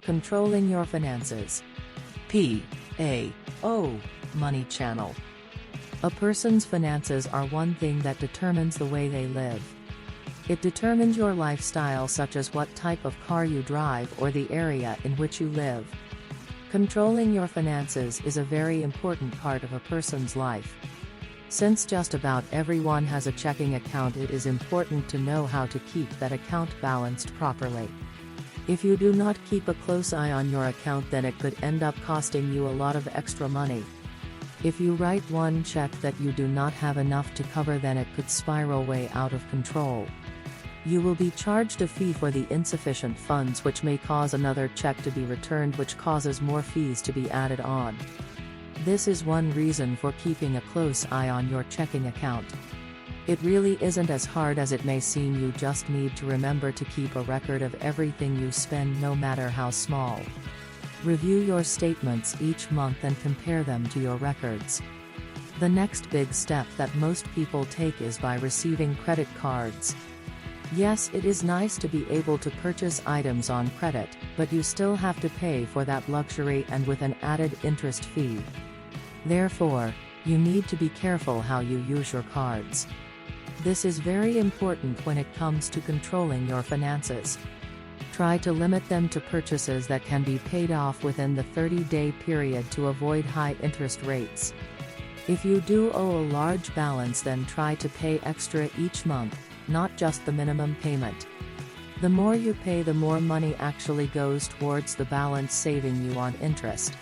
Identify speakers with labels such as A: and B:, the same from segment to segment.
A: Controlling your finances. P.A.o. Money channel. A person's finances are one thing that determines the way they live. It determines your lifestyle, such as what type of car you drive or the area in which you live. Controlling your finances is a very important part of a person's life. Since just about everyone has a checking account, it is important to know how to keep that account balanced properly. If you do not keep a close eye on your account, then it could end up costing you a lot of extra money. If you write one check that you do not have enough to cover, then it could spiral way out of control. You will be charged a fee for the insufficient funds, which may cause another check to be returned, which causes more fees to be added on. This is one reason for keeping a close eye on your checking account. It really isn't as hard as it may seem. You just need to remember to keep a record of everything you spend, no matter how small. Review your statements each month and compare them to your records. The next big step that most people take is by receiving credit cards. Yes, it is nice to be able to purchase items on credit, but you still have to pay for that luxury, and with an added interest fee. Therefore, you need to be careful how you use your cards. This is very important when it comes to controlling your finances. Try to limit them to purchases that can be paid off within the 30-day period to avoid high interest rates. If you do owe a large balance, then try to pay extra each month, not just the minimum payment. The more you pay, the more money actually goes towards the balance, saving you on interest.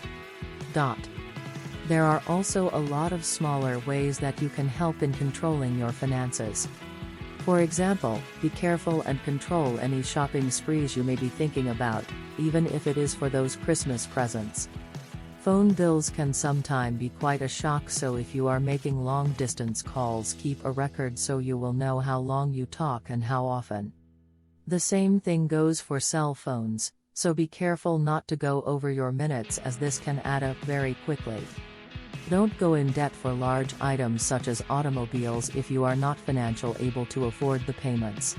A: There are also a lot of smaller ways that you can help in controlling your finances. For example, be careful and control any shopping sprees you may be thinking about, even if it is for those Christmas presents. Phone bills can sometimes be quite a shock, so if you are making long-distance calls, keep a record so you will know how long you talk and how often. The same thing goes for cell phones, so be careful not to go over your minutes, as this can add up very quickly. Don't go in debt for large items such as automobiles if you are not financially able to afford the payments.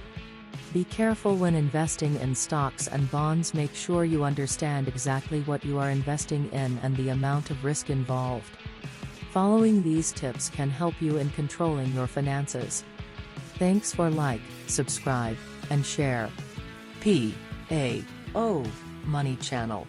A: Be careful when investing in stocks and bonds. Make sure you understand exactly what you are investing in and the amount of risk involved. Following these tips can help you in controlling your finances. Thanks for like, subscribe, and share. P.A.o. Money Channel.